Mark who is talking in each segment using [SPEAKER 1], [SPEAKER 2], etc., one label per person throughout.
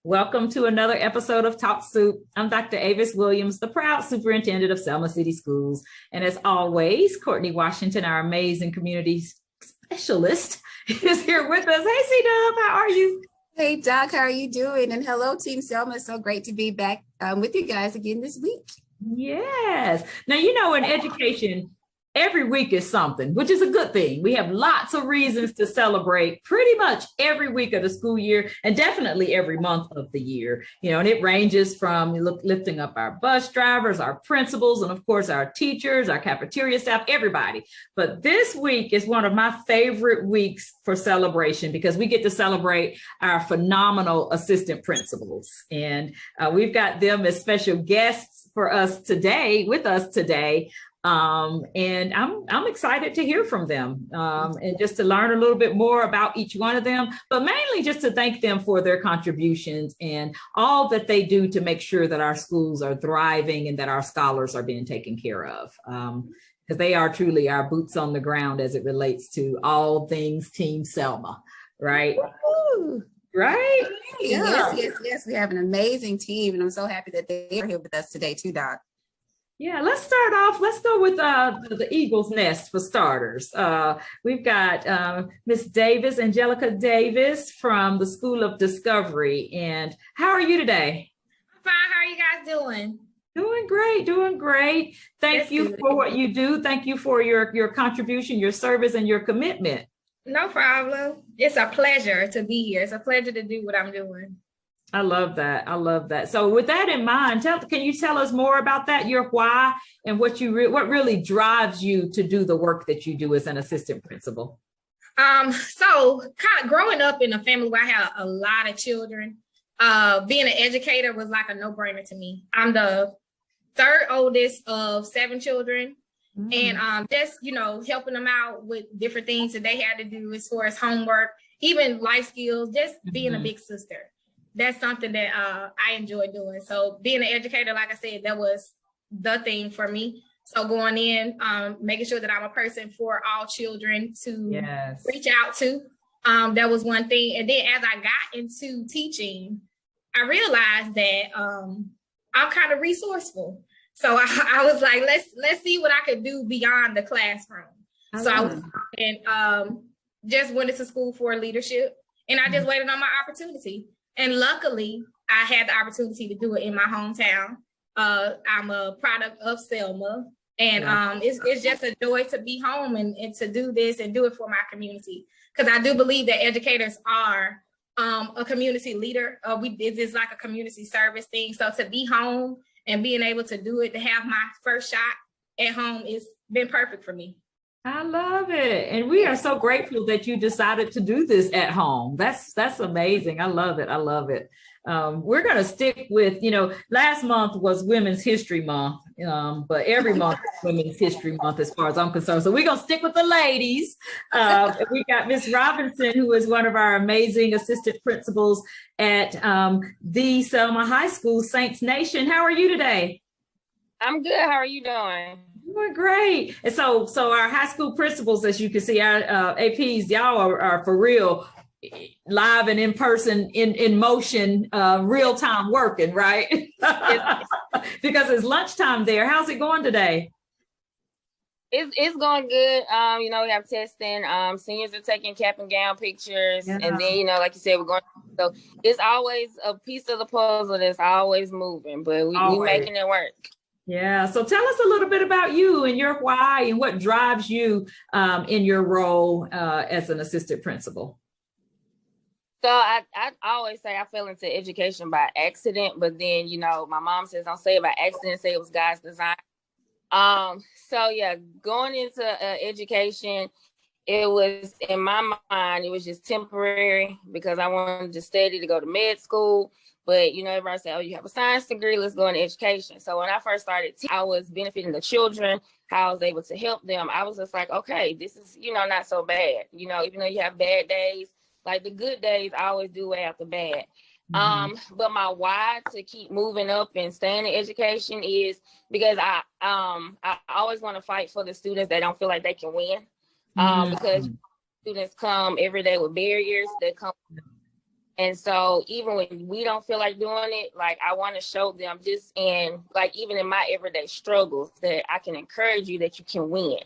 [SPEAKER 1] Welcome to another episode of Talk Soup. I'm Dr. Avis Williams, the proud superintendent of Selma City Schools. And as always, Courtney Washington, our amazing community specialist, is here with us. Hey, C-Dub, how are you?
[SPEAKER 2] Hey, Doc, how are you doing? And hello, Team Selma. It's so great to be back with you guys again this week.
[SPEAKER 1] Yes. Now, you know, in education, every week is something, which is a good thing. We have lots of reasons to celebrate pretty much every week of the school year and definitely every month of the year. You know, and it ranges from lifting up our bus drivers, our principals, and of course, our teachers, our cafeteria staff, everybody. But this week is one of my favorite weeks for celebration because we get to celebrate our phenomenal assistant principals. And we've got them as special guests for us today, with us today. And I'm excited to hear from them and just to learn a little bit more about each one of them, but mainly just to thank them for their contributions and all that they do to make sure that our schools are thriving and that our scholars are being taken care of. Because they are truly our boots on the ground as it relates to all things Team Selma, right?
[SPEAKER 2] Woo-hoo.
[SPEAKER 1] Right?
[SPEAKER 2] Yeah. Yes. We have an amazing team, and I'm so happy that they are here with us today too, Doc.
[SPEAKER 1] Yeah, let's start off. Let's go with the Eagle's Nest for starters. We've got Miss Davis, Angelica Davis from the School of Discovery. And how are you today?
[SPEAKER 3] I'm fine. How are you guys doing?
[SPEAKER 1] Doing great. Thank you for what you do. Thank you for your contribution, your service, and your commitment.
[SPEAKER 3] No problem. It's a pleasure to be here. It's a pleasure to do what I'm doing.
[SPEAKER 1] I love that. So with that in mind, can you tell us more about that, your why and what really drives you to do the work that you do as an assistant principal?
[SPEAKER 3] So kind of growing up in a family where I had a lot of children, being an educator was like a no-brainer to me. I'm the third oldest of 7 children. Mm-hmm. And just, helping them out with different things that they had to do as far as homework, even life skills, just being a big sister. That's something that I enjoy doing. So being an educator, like I said, that was the thing for me. So going in, making sure that I'm a person for all children to reach out to. That was one thing. And then as I got into teaching, I realized that I'm kind of resourceful. So I was like, let's see what I could do beyond the classroom. I was and just went into school for leadership, and I just waited on my opportunity. And luckily, I had the opportunity to do it in my hometown. I'm a product of Selma, and it's just a joy to be home and to do this and do it for my community. Because I do believe that educators are a community leader. It's like a community service thing. So to be home and being able to do it, to have my first shot at home, it's been perfect for me.
[SPEAKER 1] I love it. And we are so grateful that you decided to do this at home. That's amazing. I love it. We're going to stick with, last month was Women's History Month, but every month is Women's History Month as far as I'm concerned. So we're going to stick with the ladies. We got Miss Robinson, who is one of our amazing assistant principals at the Selma High School, Saints Nation. How are you today?
[SPEAKER 4] I'm good. How are you doing?
[SPEAKER 1] Doing great. And so our high school principals, as you can see, our APs, y'all are for real, live and in person, in motion, real time working, right? Because it's lunchtime there. How's it going today?
[SPEAKER 4] It's going good. We have testing. Seniors are taking cap and gown pictures, and then like you said, we're going. So it's always a piece of the puzzle that's always moving, but we're making it work.
[SPEAKER 1] Yeah. So tell us a little bit about you and your why and what drives you in your role as an assistant principal.
[SPEAKER 4] So I always say I fell into education by accident, but then, my mom says, don't say it by accident, say it was God's design. Going into education, it was in my mind, it was just temporary because I wanted to study to go to med school. But, everybody said, oh, you have a science degree, let's go into education. So when I first started, I was benefiting the children, how I was able to help them. I was just like, okay, this is, not so bad. Even though you have bad days, like the good days, I always do way after bad. But my why to keep moving up and staying in education is because I always want to fight for the students that don't feel like they can win. Because students come every day with barriers that come And so even when we don't feel like doing it, like I want to show them just in like even in my everyday struggles that I can encourage you that you can win.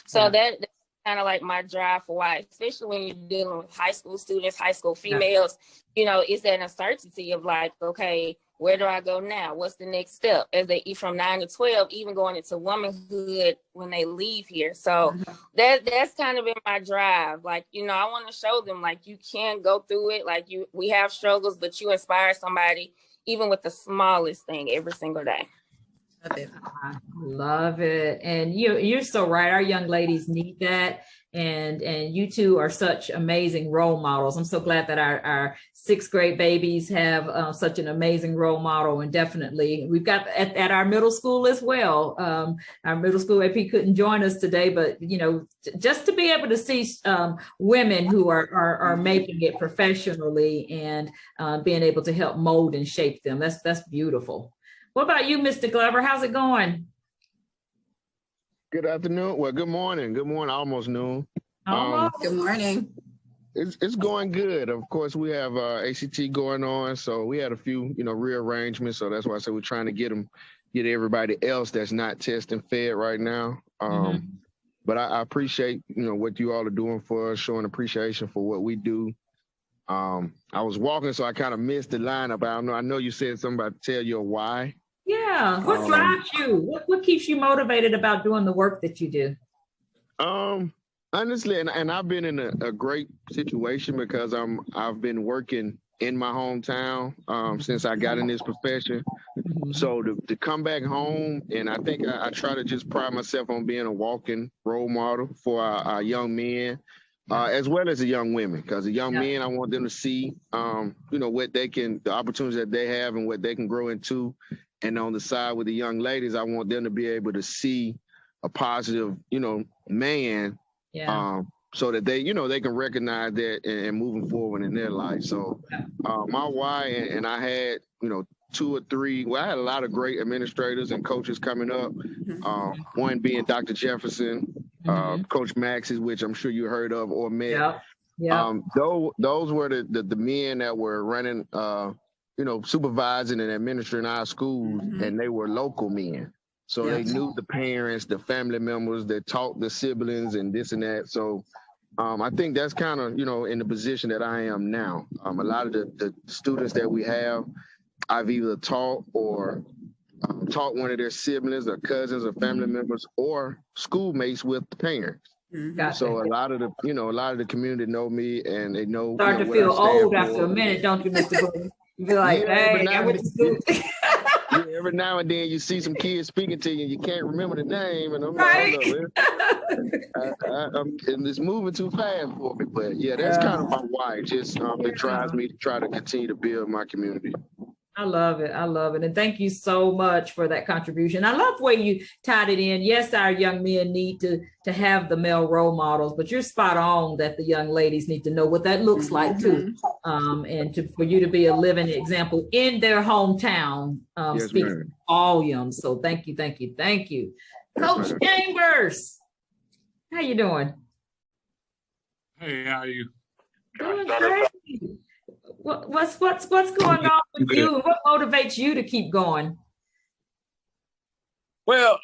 [SPEAKER 4] So that's kind of like my drive for why, especially when you're dealing with high school students, high school females, you know, it's that uncertainty of like, okay, where do I go now? What's the next step? As they eat from 9 to 12, even going into womanhood when they leave here. So that's kind of been my drive. Like, you know, I want to show them like you can go through it. Like we have struggles, but you inspire somebody even with the smallest thing every single day.
[SPEAKER 2] Love it.
[SPEAKER 1] I love it. And you're so right. Our young ladies need that. And you two are such amazing role models. I'm so glad that our 6th grade babies have such an amazing role model. And definitely we've got at our middle school as well. Our middle school AP couldn't join us today, but you know, just to be able to see women who are making it professionally and being able to help mold and shape them. That's beautiful. What about you, Mr. Glover? How's it going?
[SPEAKER 5] Good afternoon. Well, good morning. Good morning. Almost noon.
[SPEAKER 2] Good morning.
[SPEAKER 5] It's going good. Of course, we have ACT going on, so we had a few, rearrangements. So that's why I said we're trying to get everybody else that's not test and fed right now. But I appreciate, what you all are doing for us, showing appreciation for what we do. I was walking, so I kind of missed the lineup. I know you said something about tell your why.
[SPEAKER 1] Yeah. What drives you? What keeps you motivated about doing the work that you do?
[SPEAKER 5] Honestly, and I've been in a great situation because I've been working in my hometown since I got in this profession. So to come back home, and I think I try to just pride myself on being a walking role model for our young men, as well as the young women, because the young men, I want them to see, the opportunities that they have and what they can grow into. And on the side with the young ladies, I want them to be able to see a positive, man, so that they, they can recognize that and moving forward in their life. So my why, and I had, 2 or 3, I had a lot of great administrators and coaches coming up. One being Dr. Jefferson, Coach Max's, which I'm sure you heard of or met. Those were the men that were running, supervising and administering our schools, and they were local men. So they knew the parents, the family members, that taught the siblings and this and that. So I think that's kind of, in the position that I am now. A lot of the students that we have, I've either taught or taught one of their siblings or cousins or family members or schoolmates with the parents. So a lot of the community know me, and they know.
[SPEAKER 1] Start to feel old after a minute, don't you, Mr. Booker? You be like, hey, I went to school.
[SPEAKER 5] Every now and then you see some kids speaking to you and you can't remember the name, and I'm
[SPEAKER 1] right.
[SPEAKER 5] and it's moving too fast for me. But that's kind of my why. Just it drives me to try to continue to build my community.
[SPEAKER 1] I love it. I love it. And thank you so much for that contribution. I love the way you tied it in. Yes, our young men need to have the male role models, but you're spot on that the young ladies need to know what that looks like too. And for you to be a living example in their hometown speaks volumes. So thank you. Coach Chambers, how you doing?
[SPEAKER 6] Hey, how are you?
[SPEAKER 1] Doing great. What's going on with you? What motivates you to keep going?
[SPEAKER 6] Well,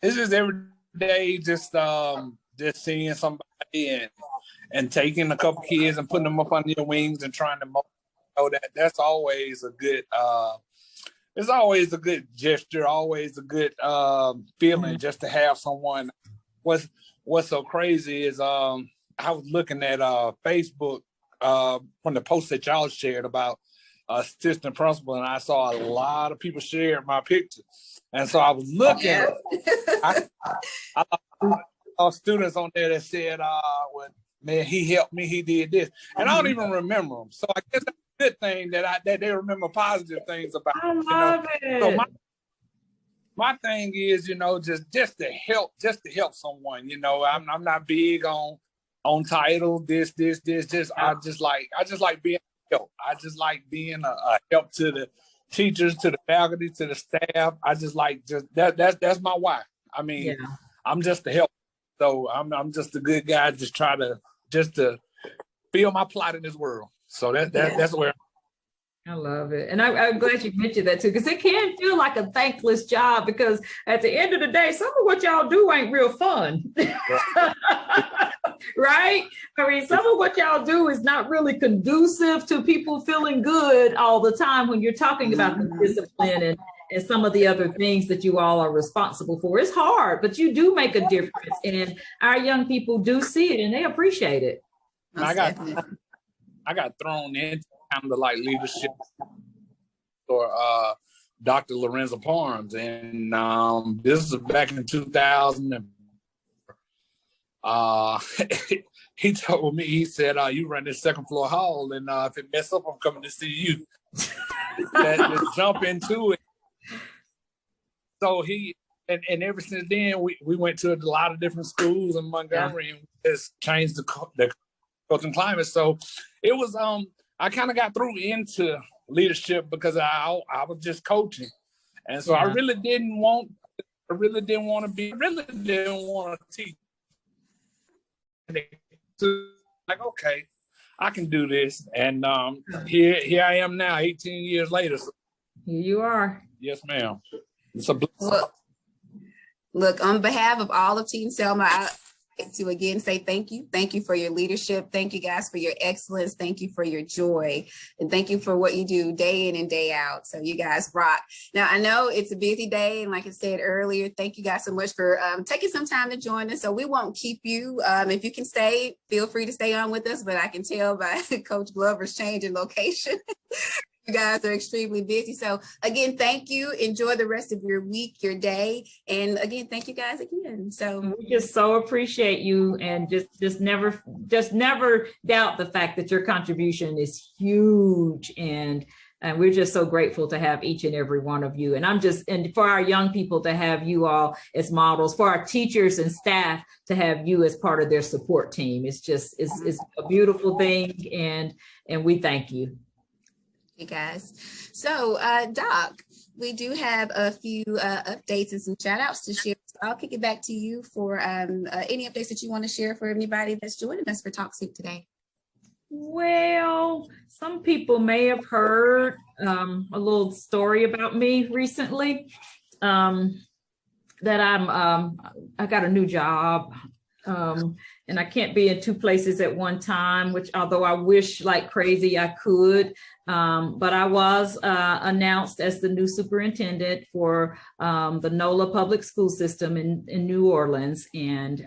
[SPEAKER 6] it's just every day, just seeing somebody and taking a couple kids and putting them up under your wings and trying to motivate. That's always a good. It's always a good gesture, always a good feeling just to have someone. What's so crazy is I was looking at Facebook. From the post that y'all shared about assistant principal, and I saw a lot of people share my picture, and so I was looking. I saw students on there that said, "Well, man, he helped me. He did this," and I don't even remember them. So I guess that's a good thing that they remember positive things about.
[SPEAKER 1] I love it.
[SPEAKER 6] So my thing is, just to help someone. I'm not big on title, this. I just like being a help. I just like being a help to the teachers, to the faculty, to the staff. I just like that's my why. I mean, I'm just a help. So I'm just a good guy, just to feel my plot in this world. So that's where.
[SPEAKER 1] I love it. And I'm glad you mentioned that too, because it can feel like a thankless job, because at the end of the day, some of what y'all do ain't real fun. Right? I mean, some of what y'all do is not really conducive to people feeling good all the time when you're talking about the discipline and some of the other things that you all are responsible for. It's hard, but you do make a difference. And our young people do see it and they appreciate it.
[SPEAKER 6] I got thrown into kind of like leadership or Dr. Lorenzo Parms, and this is back in 2000. He told me, he said, "You run this second floor hall, and if it mess up, I'm coming to see you." Let's jump into it. So and ever since then, we went to a lot of different schools in Montgomery, and just changed the coaching climate. So it was I kind of got through into leadership because I was just coaching, and so I really didn't want to teach. Like, okay, I can do this, and here I am now, 18 years later. So,
[SPEAKER 1] here you are.
[SPEAKER 6] Yes, ma'am. It's a blessing.
[SPEAKER 2] Look, on behalf of all of Team Selma, I like to again say thank you. Thank you for your leadership. Thank you guys for your excellence. Thank you for your joy. And thank you for what you do day in and day out. So you guys rock. Now, I know it's a busy day. And like I said earlier, thank you guys so much for taking some time to join us. So we won't keep you. If you can stay, feel free to stay on with us. But I can tell by Coach Glover's change in location. You guys are extremely busy. So again, thank you. Enjoy the rest of your week, your day. And again, thank you guys again. So
[SPEAKER 1] we just so appreciate you, and just never doubt the fact that your contribution is huge. And we're just so grateful to have each and every one of you. And for our young people to have you all as models, for our teachers and staff to have you as part of their support team. It's a beautiful thing. And we thank you.
[SPEAKER 2] Hey guys. So Doc, we do have a few updates and some shout outs to share. So I'll kick it back to you for any updates that you want to share for anybody that's joining us for Talk Soup today.
[SPEAKER 1] Well, some people may have heard a little story about me recently, that I got a new job. And I can't be in two places at one time, which although I wish like crazy I could, but I was announced as the new superintendent for the NOLA public school system in New Orleans, and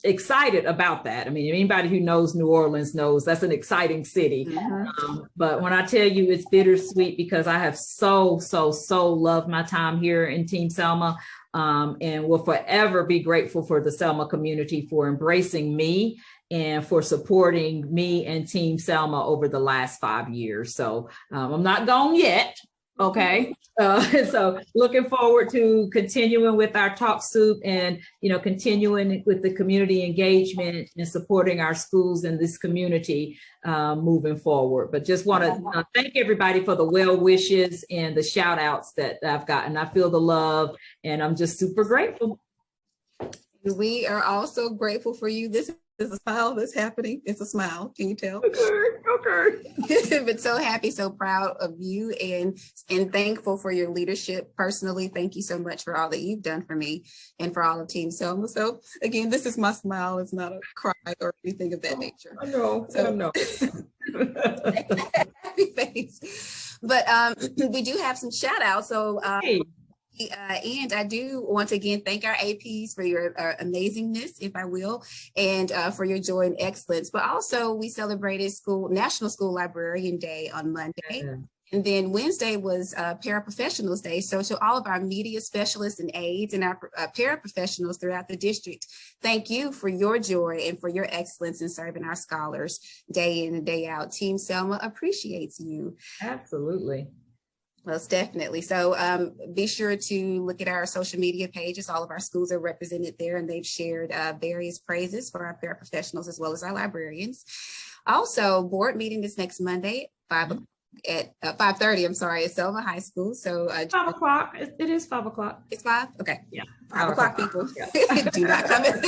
[SPEAKER 1] excited about that. I mean, anybody who knows New Orleans knows that's an exciting city. But when I tell you it's bittersweet, because I have so loved my time here in Team Selma. And will forever be grateful for the Selma community for embracing me and for supporting me and Team Selma over the last 5 years. So I'm not gone yet. Okay. So looking forward to continuing with our Talk Soup and, continuing with the community engagement and supporting our schools in this community moving forward. But just want to thank everybody for the well wishes and the shout outs that I've gotten. I feel the love, and I'm just super grateful.
[SPEAKER 2] We are also grateful for you. This is a smile that's happening. It's a smile. Can you tell? Okay. But so happy, so proud of you, and thankful for your leadership personally. Thank you so much for all that you've done for me and for all of Team Selma. So again, this is my smile. It's not a cry or anything of that nature. I know. Happy face. But we do have some shout outs. So and I do want to again thank our APs for your amazingness, if I will, and for your joy and excellence. But also, we celebrated National School Librarian Day on Monday. And then Wednesday was Paraprofessionals Day. So to all of our media specialists and aides and our paraprofessionals throughout the district, thank you for your joy and for your excellence in serving our scholars day in and day out. Team Selma appreciates you.
[SPEAKER 1] Absolutely.
[SPEAKER 2] Most definitely. So be sure to look at our social media pages. All of our schools are represented there, and they've shared various praises for our paraprofessionals as well as our librarians. Also, board meeting is next Monday at 5:30. I'm sorry, at Selma High School. So
[SPEAKER 1] 5 o'clock. It is 5 o'clock.
[SPEAKER 2] It's 5. Okay.
[SPEAKER 1] Yeah.
[SPEAKER 2] 5 o'clock, people. Yeah. Do not come in.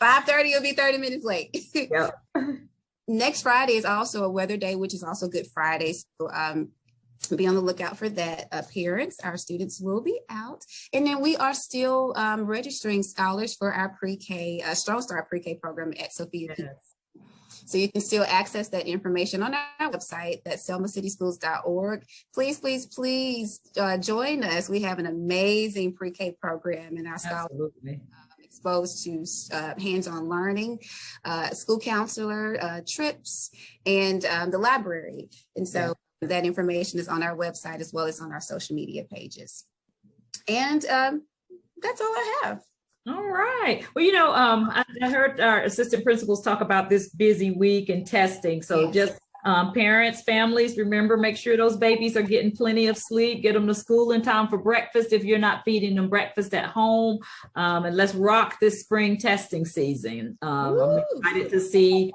[SPEAKER 2] 5:30. You'll be 30 minutes late.
[SPEAKER 1] Yep.
[SPEAKER 2] next Friday is also a weather day, which is also Good Friday. So be on the lookout for that. Parents, our students will be out. And then we are still registering scholars for our pre-K, Strong Start pre-K program at SUPT. Yes. So you can still access that information on our website, that's selmacityschools.org. Please, please, please join us. We have an amazing pre-K program, and our scholars exposed to hands-on learning, school counselor trips, and the library. And so that information is on our website as well as on our social media pages. And that's all I have.
[SPEAKER 1] All right. Well, you know, I heard our assistant principals talk about this busy week and testing. So just parents, families, remember, make sure those babies are getting plenty of sleep, get them to school in time for breakfast if you're not feeding them breakfast at home. And let's rock this spring testing season. I'm excited to see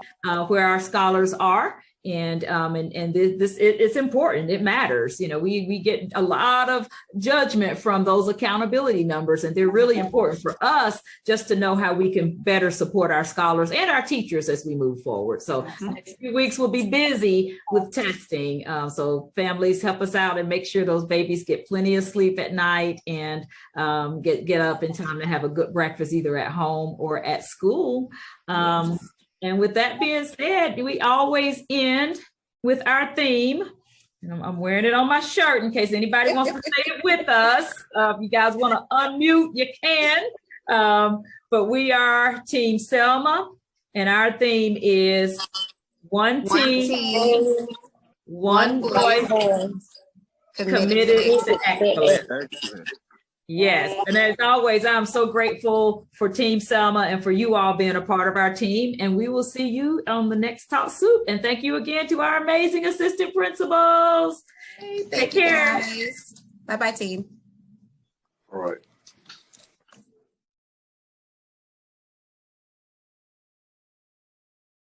[SPEAKER 1] where our scholars are. And it's important. It matters. You know, we get a lot of judgment from those accountability numbers, and they're really important for us just to know how we can better support our scholars and our teachers as we move forward. So next few weeks will be busy with testing. So families, help us out and make sure those babies get plenty of sleep at night and get up in time to have a good breakfast either at home or at school. And with that being said, we always end with our theme. I'm wearing it on my shirt in case anybody wants to say it with us. If you guys want to unmute, you can. But we are Team Selma, and our theme is one team, one voice, committed to excellence. Yes, and as always, I'm so grateful for Team Selma and for you all being a part of our team. And we will see you on the next Talk Soup. And thank you again to our amazing assistant principals.
[SPEAKER 2] Take care. Bye-bye, team.
[SPEAKER 6] All right.